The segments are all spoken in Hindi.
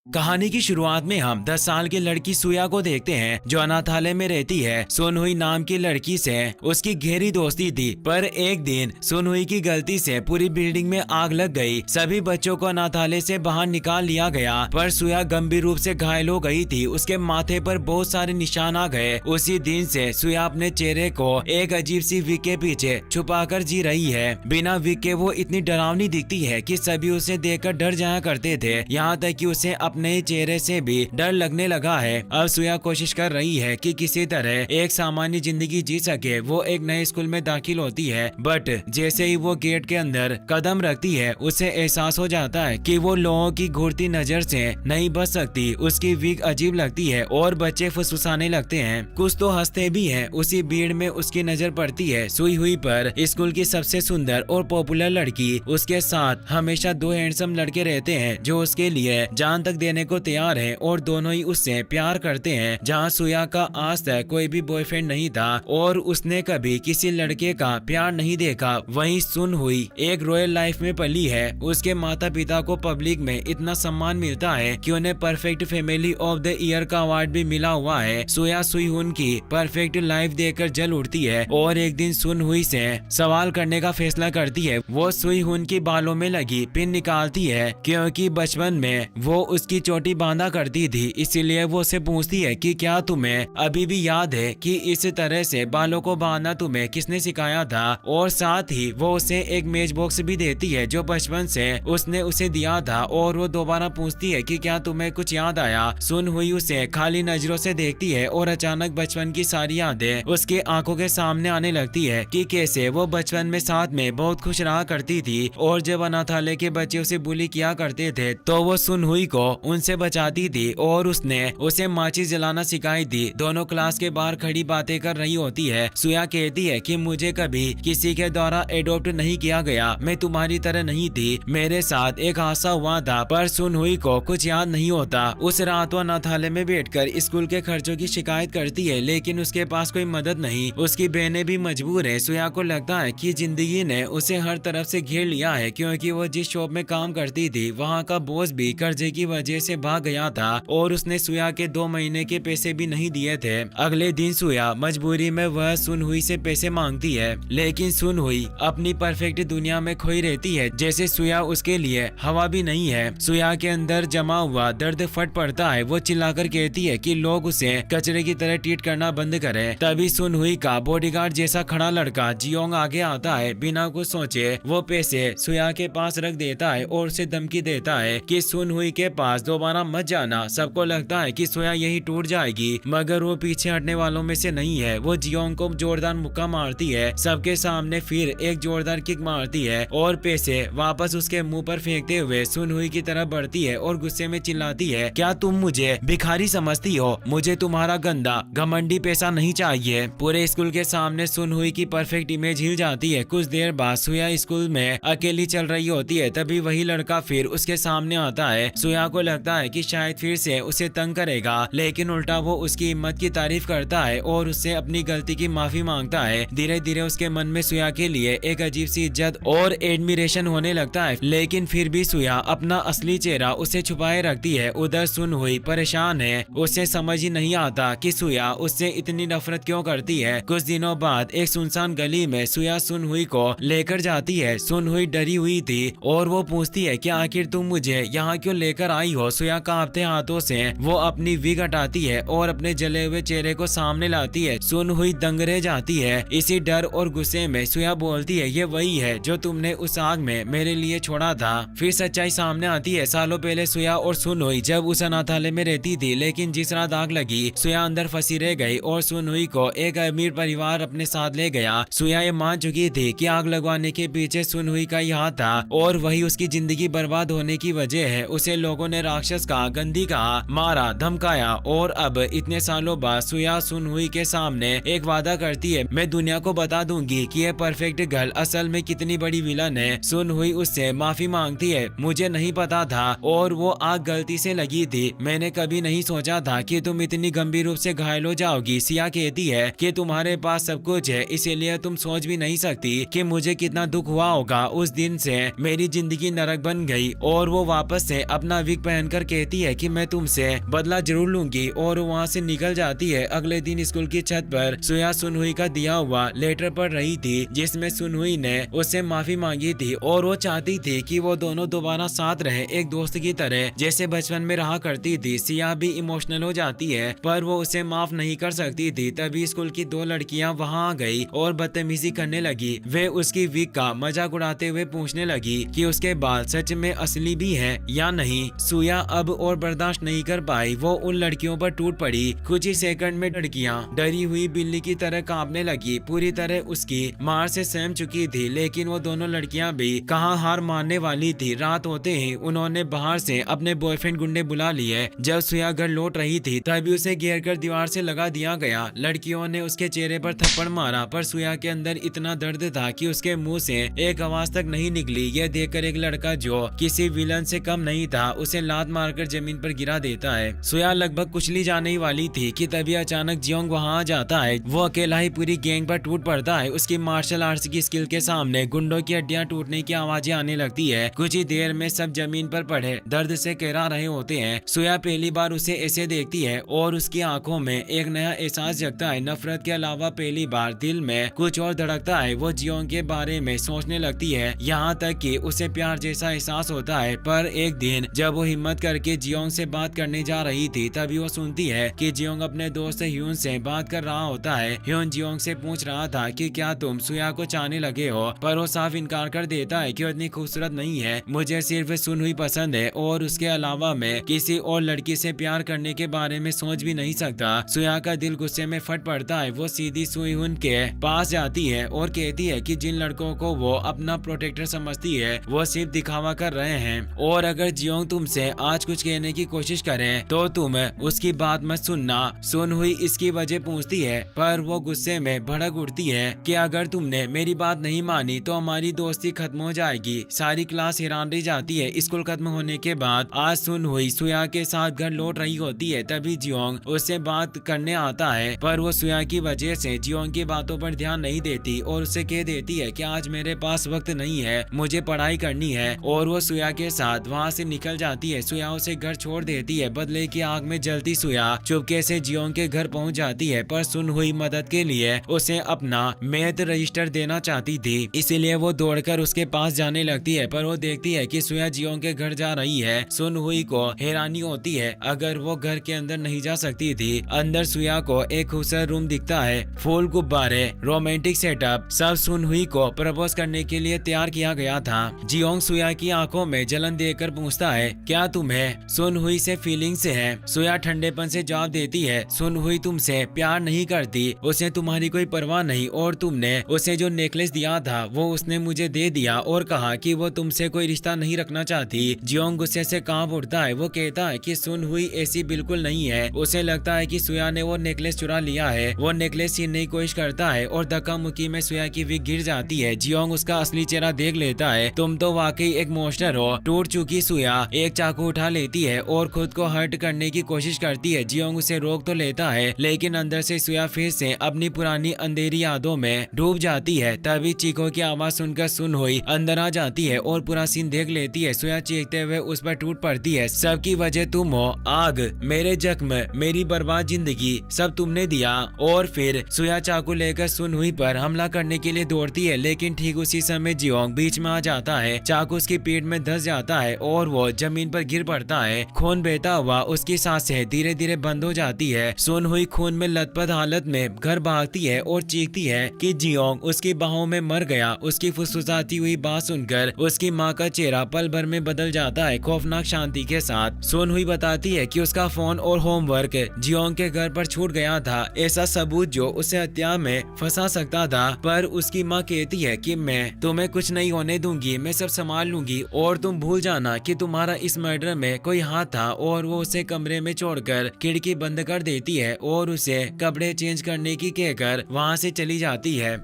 कहानी की शुरुआत में हम 10 साल की लड़की सुया को देखते हैं जो अनाथालय में रहती है। सुनहुई नाम की लड़की से उसकी गहरी दोस्ती थी, पर एक दिन सुनहुई की गलती से पूरी बिल्डिंग में आग लग गई। सभी बच्चों को अनाथालय से बाहर निकाल लिया गया, पर सुया गंभीर रूप से घायल हो गई थी। उसके माथे पर बहुत सारे निशान आ गए। उसी दिन से सुया अपने चेहरे को एक अजीब सी विग के पीछे छुपाकर जी रही है। बिना विग के वो इतनी डरावनी दिखती है कि सभी उसे देखकर डर जाया करते थे, यहाँ तक कि उसे अपने चेहरे से भी डर लगने लगा है। अब सुया कोशिश कर रही है कि किसी तरह एक सामान्य जिंदगी जी सके। वो एक नए स्कूल में दाखिल होती है, बट जैसे ही वो गेट के अंदर कदम रखती है उसे एहसास हो जाता है कि वो लोगों की घूरती नजर से नहीं बच सकती। उसकी विग अजीब लगती है और बच्चे फुसफुसाने लगते हैं, कुछ तो हंसते भी हैं। उसी भीड़ में उसकी नजर पड़ती है सुई हुई पर। स्कूल की सबसे सुंदर और पॉपुलर लड़की। उसके साथ हमेशा दो हैंडसम लड़के रहते हैं जो उसके लिए जान तक देने को तैयार हैं और दोनों ही उससे प्यार करते हैं। जहां सुया का आज तक कोई भी बॉयफ्रेंड नहीं था और उसने कभी किसी लड़के का प्यार नहीं देखा, वहीं सुनहुई एक रॉयल लाइफ में पली है। उसके माता पिता को पब्लिक में इतना सम्मान मिलता है कि उन्हें perfect family of the year का अवार्ड भी मिला हुआ है। सुया सुईहुन की परफेक्ट लाइफ देखकर जल उठती है और एक दिन सुनहुई से सवाल करने का फैसला करती है। वो सुईहुन की बालों में लगी पिन निकालती है, क्योंकि बचपन में वो उसकी चोटी बांधा करती थी। इसीलिए वो उसे पूछती है कि क्या तुम्हें अभी भी याद है कि इस तरह से बालों को बांधना तुम्हें किसने सिखाया था। और साथ ही वो उसे एक मेज बॉक्स भी देती है जो बचपन से उसने उसे दिया था। और वो दोबारा पूछती है कि क्या तुम्हें कुछ याद आया। सुनहुई उसे खाली नजरों से देखती है और अचानक बचपन की सारी यादें उसके आंखों के सामने आने लगती है कि कैसे वो बचपन में साथ में बहुत खुश रहा करती थी और जब अनाथालय के बच्चे उसे बुली किया करते थे तो वो सुनहुई को उनसे बचाती थी और उसने उसे माचिस जलाना सिखाई थी। दोनों क्लास के बाहर खड़ी बातें कर रही होती है। सुया कहती है कि मुझे कभी किसी के द्वारा एडॉप्ट नहीं किया गया, मैं तुम्हारी तरह नहीं थी, मेरे साथ एक हादसा हुआ था। पर सुनहुई को कुछ याद नहीं होता। उस रात वो अनाथालय में बैठकर स्कूल के खर्चों की शिकायत करती है, लेकिन उसके पास कोई मदद नहीं। उसकी बहनें भी मजबूर है। सुया को लगता है कि जिंदगी ने उसे हर तरफ से घेर लिया है, क्योंकि वो जिस शॉप में काम करती थी वहाँ का बॉस भी कर्जे की वजह से भाग गया था और उसने सुया के 2 महीने के पैसे भी नहीं दिए थे। अगले दिन सुया मजबूरी में वह सुनहुई से पैसे मांगती है, लेकिन सुनहुई अपनी परफेक्ट दुनिया में खोई रहती है, जैसे सुया उसके लिए हवा भी नहीं है। सुया के अंदर जमा हुआ दर्द फट पड़ता है। वो चिल्लाकर कहती है कि लोग उसे कचरे की तरह ट्रीट करना बंद करें। तभी सुनहुई का बॉडीगार्ड जैसा खड़ा लड़का जियोंग आगे आता है। बिना कुछ सोचे वो पैसे सुया के पास रख देता है और उसे धमकी देता है कि सुनहुई के पास दोबारा मत जाना। सबको लगता है कि सोया यही टूट जाएगी, मगर वो पीछे हटने वालों में से नहीं है। वो जियोंग को जोरदार मुक्का मारती है सबके सामने, फिर एक जोरदार किक मारती है और पैसे वापस उसके मुंह पर फेंकते हुए सुनहुई की तरफ बढ़ती है और गुस्से में चिल्लाती है, क्या तुम मुझे भिखारी समझती हो? मुझे तुम्हारा गंदा घमंडी पैसा नहीं चाहिए। पूरे स्कूल के सामने सुनहुई की परफेक्ट इमेज हिल जाती है। कुछ देर बाद सुया स्कूल में अकेली चल रही होती है, तभी वही लड़का फिर उसके सामने आता है। सुया को लगता है कि शायद फिर से उसे तंग करेगा, लेकिन उल्टा वो उसकी हिम्मत की तारीफ करता है और उससे अपनी गलती की माफी मांगता है। धीरे धीरे उसके मन में सुया के लिए एक अजीब सी इज्जत और एडमिरेशन होने लगता है, लेकिन फिर भी सुया अपना असली चेहरा उसे छुपाए रखती है। उधर सुनहुई परेशान है। उसे समझ ही नहीं आता कि सुया उससे इतनी नफरत क्यों करती है। कुछ दिनों बाद एक सुनसान गली में सुया सुनहुई को लेकर जाती है। सुनहुई डरी हुई थी और वो पूछती है कि आखिर तुम मुझे यहाँ क्यों लेकर आई हो। सुया कांपते हाथों से वो अपनी विग हटाती है और अपने जले हुए चेहरे को सामने लाती है। सुनहुई दंग रह जाती है। इसी डर और गुस्से में सुया बोलती है, ये वही है जो तुमने उस आग में मेरे लिए छोड़ा था। फिर सच्चाई सामने आती है। सालों पहले सुया और सुनहुई जब उस अनाथालय में रहती थी, लेकिन जिस रात आग लगी सुया अंदर फंसी रह गई और सुनहुई को एक अमीर परिवार अपने साथ ले गया। सुया ये मान चुकी थी कि आग लगवाने के पीछे सुनहुई का ही हाथ था और वही उसकी जिंदगी बर्बाद होने की वजह है। उसे लोगों ने राक्षस कहा, गंदी कहा, मारा, धमकाया और अब इतने सालों बाद सुया सुनहुई के सामने एक वादा करती है, मैं दुनिया को बता दूंगी कि ये परफेक्ट गर्ल असल में कितनी बड़ी विलन है। सुनहुई उससे माफी मांगती है, मुझे नहीं पता था और वो आग गलती से लगी थी। मैंने कभी नहीं सोचा था कि तुम इतनी गंभीर रूप से घायल हो जाओगी। सिया कहती है कि तुम्हारे पास सब कुछ है, इसीलिए तुम सोच भी नहीं सकती कि मुझे कितना दुख हुआ होगा। उस दिन से मेरी जिंदगी नरक बन गई और वो वापस से अपना विग पहनकर कहती है कि मैं तुमसे बदला जरूर लूंगी और वहाँ से निकल जाती है। अगले दिन स्कूल की छत पर सुया सुनहुई का दिया हुआ लेटर पढ़ रही थी, जिसमें सुनहुई ने उससे माफी मांगी थी और वो चाहती थी कि वो दोनों दोबारा साथ रहे, एक दोस्त की तरह जैसे बचपन में रहा करती थी। सिया भी इमोशनल हो जाती है पर वो उसे माफ नहीं कर सकती थी। तभी स्कूल की दो लड़कियां वहां आ गई और बदतमीजी करने लगी। वे उसकी वीक का मजाक उड़ाते हुए पूछने लगी कि उसके बाल सच में असली भी हैं या नहीं। सुया अब और बर्दाश्त नहीं कर पाई, वो उन लड़कियों पर टूट पड़ी। कुछ ही सेकंड में लड़कियां डरी हुई बिल्ली की तरह कांपने लगी, पूरी तरह उसकी मार से सहम चुकी थी। लेकिन वो दोनों लड़कियां भी कहाँ हार मानने वाली थी। रात होते ही उन्होंने बाहर से अपने बॉयफ्रेंड गुंडे बुला लिए। जब सुया घर लौट रही थी तभी उसे घेर कर दीवार से लगा दिया गया। लड़कियों ने उसके चेहरे पर थप्पड़ मारा पर सुया के अंदर इतना दर्द था कि उसके मुंह से एक आवाज तक नहीं निकली। यह देखकर एक लड़का जो किसी विलन से कम नहीं था उसे लात मारकर जमीन पर गिरा देता है। सुया लगभग कुचली जाने ही वाली थी कि तभी अचानक जियोंग वहां आ जाता है। वो अकेला ही पूरी गैंग पर टूट पड़ता है। उसकी मार्शल आर्ट्स की स्किल के सामने गुंडों की हड्डियां टूटने की आवाजें आने लगती है। कुछ ही देर में सब जमीन पर पड़े दर्द से कहरा रहे होते हैं। सुया पहली बार उसे ऐसे देखती है और उसकी आंखों में एक नया एहसास जगता है। नफरत के अलावा पहली बार दिल में कुछ और धड़कता है। वो जियोंग के बारे में सोचने लगती है, यहाँ तक कि उसे प्यार जैसा एहसास होता है। पर एक दिन जब वो हिम्मत करके जियोंग से बात करने जा रही थी तभी वो सुनती है कि जियोंग अपने दोस्त ह्यून से बात कर रहा होता है। ह्यून जियोंग से पूछ रहा था कि क्या तुम सुया को चाहने लगे हो, पर वो साफ इनकार कर देता है कि वो इतनी खूबसूरत नहीं है, मुझे सिर्फ सुनहुई पसंद है और उसके अलावा मैं किसी और लड़की से प्यार करने के बारे में सोच भी नहीं सकता। सुया का दिल गुस्से में फट पड़ता है। वो सीधी सुईहुन के पास जाती है और कहती है कि जिन लड़कों को वो अपना प्रोटेक्टर समझती है वो सिर्फ दिखावा कर रहे हैं और अगर जियोंग तुमसे आज कुछ कहने की कोशिश करे तो तुम उसकी बात मत सुनना। सुनहुई इसकी वजह पूछती है पर वो गुस्से में भड़क उठती है कि अगर तुमने मेरी बात नहीं मानी तो हमारी दोस्ती खत्म हो जाएगी। सारी क्लास हैरान रह जाती है। स्कूल खत्म होने के बाद आज सुनहुई सुया के साथ घर लौट रही होती है। तभी जियोंग उससे बात करने आता है पर वो सुया की वजह से जियोंग की बातों पर ध्यान नहीं देती और उसे कह देती है कि आज मेरे पास वक्त नहीं है, मुझे पढ़ाई करनी है और वो सुया के साथ वहाँ से निकल जाती है। सुया उसे घर छोड़ देती है। बदले की आग में जलती सुया चुपके से जियोंग के घर पहुँच जाती है पर सुनहुई मदद के लिए उसे अपना मैथ रजिस्टर देना चाहती थी, इसीलिए वो दौड़कर उसके पास जाने लगती है। पर वो देखती है कि सुया जियोंग के घर जा रही है। सुनहुई को हैरानी होती है, अगर वो घर के अंदर नहीं जा सकती थी। अंदर सुया को एक खूबसूरत रूम दिखता है, फूल गुब्बारे, रोमांटिक सेटअप, सब सुनहुई को प्रपोज करने के लिए तैयार किया गया था। जियोंग सुया की आंखों में जलन देखकर पूछता है, क्या तुम्हें सुनहुई से फीलिंग्स है? सुया ठंडेपन से जवाब देती है, सुनहुई तुमसे प्यार नहीं करती, उसे तुम्हारी कोई परवाह नहीं और तुमने उसे जो नेकलेस दिया था वो उसने मुझे दे दिया और कहा कि वो तुमसे कोई रिश्ता नहीं रखना चाहती। जियोंग गुस्से से कांप उठता है। वो कहता है कि सुनहुई ऐसी बिल्कुल नहीं है। उसे लगता है कि सुया ने वो नेकलेस चुरा लिया है। वो नेकलेस छीनने की कोशिश करता है और धक्का मुक्की में सुया की विग गिर जाती है। जियोंग उसका असली चेहरा देख लेता है। तुम तो वाकई एक मॉन्स्टर हो। टूट चुकी सुया एक चाकू उठा लेती है और खुद को हर्ट करने की कोशिश करती है। जियोंग उसे रोक तो लेता है लेकिन अंदर से सुया फिर से अपनी पुरानी अंधेरी यादों में डूब जाती है। तभी चीखों की आवाज सुनकर सुनहुई अंदर आ जाती है और पूरा सीन देख लेती है। सुया चीखते हुए उस पर टूट पड़ती है, सबकी वजह तुम हो, आग, मेरे जख्म, मेरी बर्बाद जिंदगी, सब तुमने दिया। और फिर सुया चाकू लेकर सुनहुई पर हमला करने के लिए दौड़ती है लेकिन ठीक उसी समय जियोंग बीच में आ जाता है। चाकू उसकी पीठ में धंस जाता है और वो जमीन पर गिर पड़ता है। खून बहता हुआ उसकी सांसें धीरे धीरे बंद हो जाती है। सुनहुई खून में लथपथ हालत में घर भागती है और चीखती है कि जियोंग उसकी बाहों में मर गया। उसकी फुसफुसाती हुई बात सुनकर उसकी माँ का चेहरा पल भर में बदल जाता है खौफनाक शांति के साथ। सुनहुई बताती है कि उसका फोन और होमवर्क जियोंग के घर पर छूट गया था, ऐसा सबूत जो उसे हत्या में फंसा सकता था। पर उसकी माँ कहती है कि मैं तुम्हें कुछ नहीं होने दूंगी, मैं सब संभाल लूंगी और तुम भूल जाना कि तुम्हारा इस मर्डर में कोई हाथ था। और वो उसे कमरे में छोड़कर खिड़की बंद कर देती है और उसे कपड़े चेंज करने की कहकर वहाँ से चली जाती है।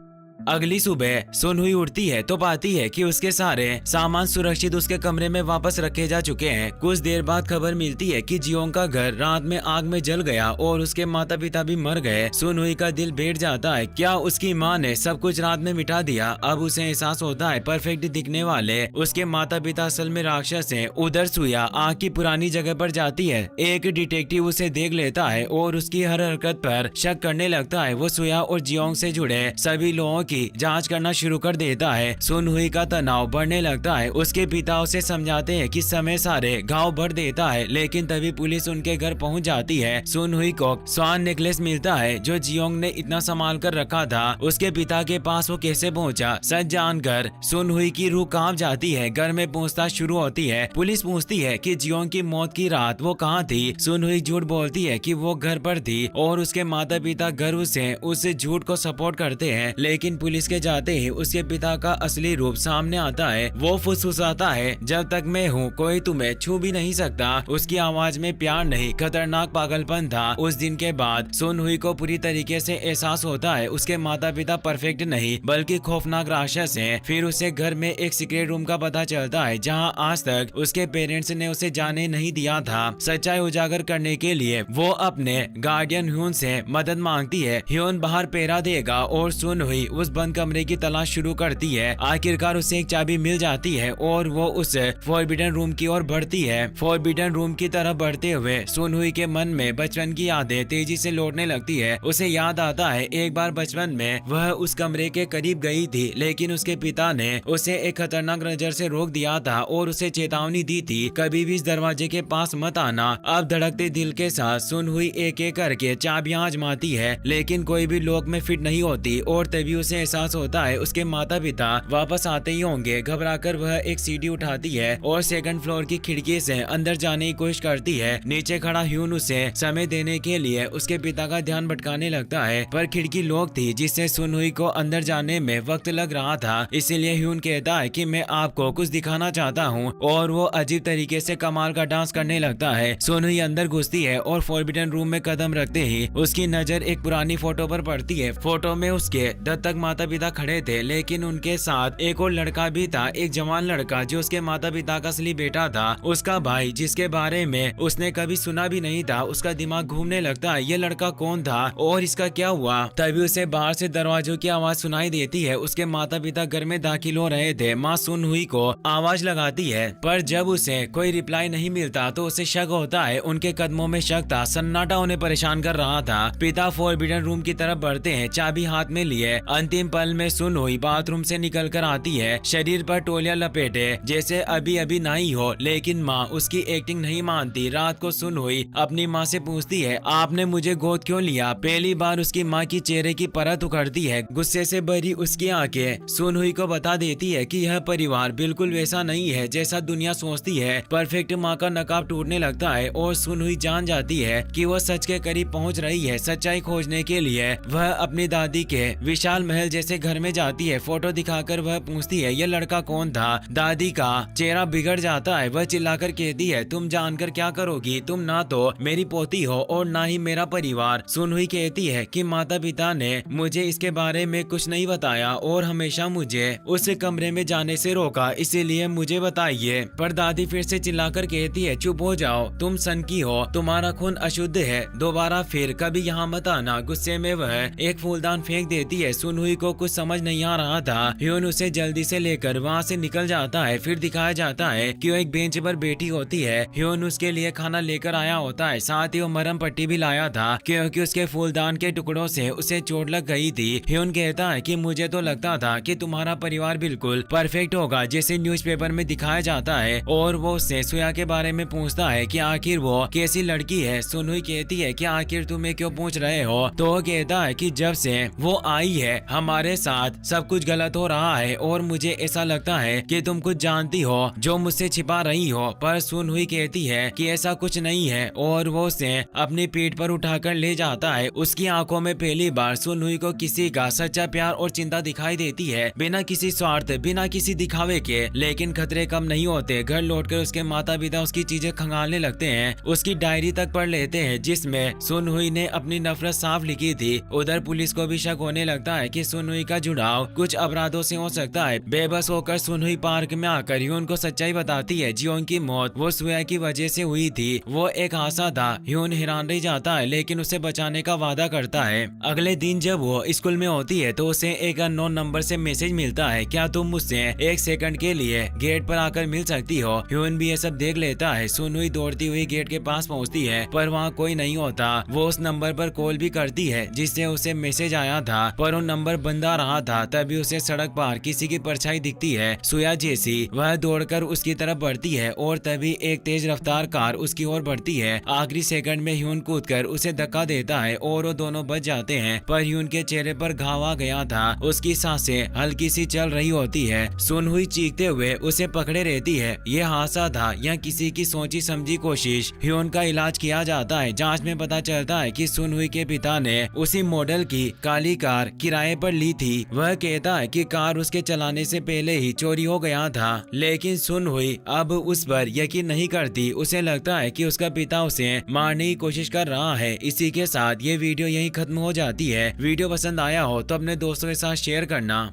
अगली सुबह सुन हुई उठती है तो पाती है कि उसके सारे सामान सुरक्षित उसके कमरे में वापस रखे जा चुके हैं। कुछ देर बाद खबर मिलती है कि जियोंग का घर रात में आग में जल गया और उसके माता पिता भी मर गए। सुन हुई का दिल बैठ जाता है, क्या उसकी माँ ने सब कुछ रात में मिटा दिया। अब उसे एहसास होता है परफेक्ट दिखने वाले उसके माता पिता असल में राक्षस हैं। उधर सुया आग की पुरानी जगह पर जाती है। एक डिटेक्टिव उसे देख लेता है और उसकी हर हरकत पर शक करने लगता है। वो सुया और जियोंग से जुड़े सभी लोगों की जांच करना शुरू कर देता है। सुन हुई का तनाव बढ़ने लगता है। उसके पिता उसे समझाते हैं कि समय सारे घाव भर देता है, लेकिन तभी पुलिस उनके घर पहुंच जाती है। सुन हुई को स्वान नेकलेस मिलता है जो जियोंग ने इतना संभाल कर रखा था। उसके पिता के पास वो कैसे पहुंचा, सच जानकर सुन हुई की रूह कांप जाती है। घर में पूछताछ शुरू होती है। पुलिस पूछती है कि जियोंग की मौत की रात वो कहाँ थी। सुन हुई झूठ बोलती है कि वो घर पर थी और उसके माता पिता गर्व से उस झूठ को सपोर्ट करते हैं। लेकिन पुलिस के जाते ही उसके पिता का असली रूप सामने आता है। वो फुसफुसाता है, जब तक मैं हूँ कोई तुम्हें छू भी नहीं सकता। उसकी आवाज में प्यार नहीं, खतरनाक पागलपन था। उस दिन के बाद सुन हुई को पूरी तरीके से एहसास होता है उसके माता पिता परफेक्ट नहीं बल्कि खौफनाक राक्षस हैं। फिर उसे घर में एक सीक्रेट रूम का पता चलता है जहां आज तक उसके पेरेंट्स ने उसे जाने नहीं दिया था। सच्चाई उजागर करने के लिए वो अपने गार्डियन ह्यून से मदद मांगती है। ह्यून बाहर पहरा देगा और सुन हुई उस बंद कमरे की तलाश शुरू करती है। आखिरकार उसे एक चाबी मिल जाती है और वो उस फॉरबिडन रूम की ओर बढ़ती है। फॉरबिडन रूम की तरफ बढ़ते हुए सुन हुई के मन में बचपन की यादें तेजी से लौटने लगती है। उसे याद आता है एक बार बचपन में वह उस कमरे के करीब गई थी, लेकिन उसके पिता ने उसे एक खतरनाक नजर से रोक दिया था और उसे चेतावनी दी थी, कभी भी इस दरवाजे के पास मत आना। अब धड़कते दिल के साथ सुन हुई एक एक करके चाबियां आजमाती है, लेकिन कोई भी लॉक में फिट नहीं होती और तभी उसे एहसास होता है उसके माता पिता वापस आते ही होंगे। घबराकर वह एक सीढ़ी उठाती है और सेकंड फ्लोर की खिड़की से अंदर जाने की कोशिश करती है। नीचे खड़ा ह्यून उसे समय देने के लिए उसके पिता का ध्यान भटकाने लगता है, पर खिड़की लॉक थी जिससे सुन हुई को अंदर जाने में वक्त लग रहा था। इसीलिए ह्यून कहता है कि मैं आपको कुछ दिखाना चाहता हूँ और वो अजीब तरीके से कमाल का डांस करने लगता है। सुन हुई अंदर घुसती है और फॉरबिडन रूम में कदम रखते ही उसकी नजर एक पुरानी फोटो पर पड़ती है। फोटो में उसके दत्तक माता पिता खड़े थे, लेकिन उनके साथ एक और लड़का भी था, एक जवान लड़का जो उसके माता पिता का असली बेटा था। उसका भाई जिसके बारे में उसने कभी सुना भी नहीं था। उसका दिमाग घूमने लगता है, ये लड़का कौन था और इसका क्या हुआ। तभी उसे बाहर से दरवाजों की आवाज सुनाई देती है। उसके माता पिता घर में दाखिल हो रहे थे। माँ सुन हुई को आवाज लगाती है, पर जब उसे कोई रिप्लाई नहीं मिलता तो उसे शक होता है। उनके कदमों में शक था, सन्नाटा उन्हें परेशान कर रहा था। पिता फॉरबिडन रूम की तरफ बढ़ते हैं, चाबी हाथ में लिए। अंतिम पल में सुन हुई बाथरूम से निकल कर आती है, शरीर पर टोलिया लपेटे जैसे अभी अभी नई हो, लेकिन माँ उसकी एक्टिंग नहीं मानती। रात को सुन हुई अपनी माँ से पूछती है, आपने मुझे गोद क्यों लिया। पहली बार उसकी माँ की चेहरे की परत उखड़ती है। गुस्से से भरी उसकी आंखें सुन हुई को बता देती है कि यह परिवार बिल्कुल वैसा नहीं है जैसा दुनिया सोचती है। परफेक्ट माँ का नकाब टूटने लगता है और सुन हुई जान जाती है कि वह सच के करीब पहुँच रही है। सच्चाई खोजने के लिए वह अपनी दादी के विशाल महल जैसे घर में जाती है। फोटो दिखाकर वह पूछती है, यह लड़का कौन था। दादी का चेहरा बिगड़ जाता है। वह चिल्लाकर कहती है, तुम जानकर क्या करोगी, तुम ना तो मेरी पोती हो और ना ही मेरा परिवार। सुन हुई कहती है कि माता पिता ने मुझे इसके बारे में कुछ नहीं बताया और हमेशा मुझे उस कमरे में जाने से रोका, इसीलिए मुझे बताइए। पर दादी फिर से चिल्लाकर कहती है, चुप हो जाओ, तुम सन की हो, तुम्हारा खून अशुद्ध है, दोबारा फिर कभी यहाँ मत आना। गुस्से में वह एक फूलदान फेंक देती है। सुन हुई को कुछ समझ नहीं आ रहा था। ह्यून उसे जल्दी से लेकर वहाँ से निकल जाता है। फिर दिखाया जाता है कि वो एक बेंच पर बैठी होती है। ह्यून उसके लिए खाना लेकर आया होता है, साथ ही वो मरहम पट्टी भी लाया था क्योंकि उसके फूलदान के टुकड़ों से उसे चोट लग गई थी। ह्यून कहता है कि मुझे तो लगता था कि तुम्हारा परिवार बिल्कुल परफेक्ट होगा जैसे न्यूज़पेपर में दिखाया जाता है, और वो उससे सुया के बारे में पूछता है कि आखिर वो कैसी लड़की है। सुन हुई कहती है कि आखिर तुम्हें क्यों पूछ रहे हो। तो वो कहता है कि जब से वो आई है हमारे साथ सब कुछ गलत हो रहा है और मुझे ऐसा लगता है कि तुम कुछ जानती हो जो मुझसे छिपा रही हो। पर सुन हुई कहती है कि ऐसा कुछ नहीं है और वो उसे अपनी पीठ पर उठाकर ले जाता है। उसकी आंखों में पहली बार सुन हुई को किसी का सच्चा प्यार और चिंता दिखाई देती है, बिना किसी स्वार्थ, बिना किसी दिखावे के। लेकिन खतरे कम नहीं होते। घर लौटकर उसके माता पिता उसकी चीजें खंगालने लगते हैं, उसकी डायरी तक पढ़ लेते हैं जिसमें सुन हुई ने अपनी नफरत साफ लिखी थी। उधर पुलिस को भी शक होने लगता है कि सुनहुई का जुड़ाव कुछ अपराधों से हो सकता है। बेबस होकर सुनहुई पार्क में आकर ह्यून को सच्चाई बताती है। जियोंग की मौत वो सुया की वजह से हुई थी, वो एक हादसा था। ह्यून हैरान रह जाता है लेकिन उसे बचाने का वादा करता है। अगले दिन जब वो स्कूल में होती है तो उसे एक अननोन नंबर से मैसेज मिलता है, क्या तुम मुझसे 1 सेकंड के लिए गेट पर आकर मिल सकती हो। ह्यून भी ये सब देख लेता है। सुनहुई दौड़ती हुई गेट के पास पहुंचती है पर वहाँ कोई नहीं होता। वो उस नंबर पर कॉल भी करती है जिससे उसे मैसेज आया था, पर वो नंबर बंद आ रहा था। तभी उसे सड़क पर किसी की परछाई दिखती है, सुया जैसी। वह दौड़कर उसकी तरफ बढ़ती है और तभी एक तेज रफ्तार कार उसकी ओर बढ़ती है। आखिरी सेकंड में ह्यून कूदकर उसे धक्का देता है और वो दोनों बच जाते हैं, पर ह्यून के चेहरे पर घाव आ गया था। उसकी सांसें हल्की सी चल रही होती है। सुनहुई चीखते हुए उसे पकड़े रहती है। ये हादसा था या किसी की सोची समझी कोशिश। ह्यून का इलाज किया जाता है। जांच में पता चलता है कि सुनहुई के पिता ने उसी मॉडल की काली कार किराए पर ली थी। वह कहता है कि कार उसके चलाने से पहले ही चोरी हो गया था, लेकिन सुनहुई अब उस पर यकीन नहीं करती। उसे लगता है कि उसका पिता उसे मारने की कोशिश कर रहा है। इसी के साथ ये वीडियो यहीं खत्म हो जाती है। वीडियो पसंद आया हो तो अपने दोस्तों के साथ शेयर करना।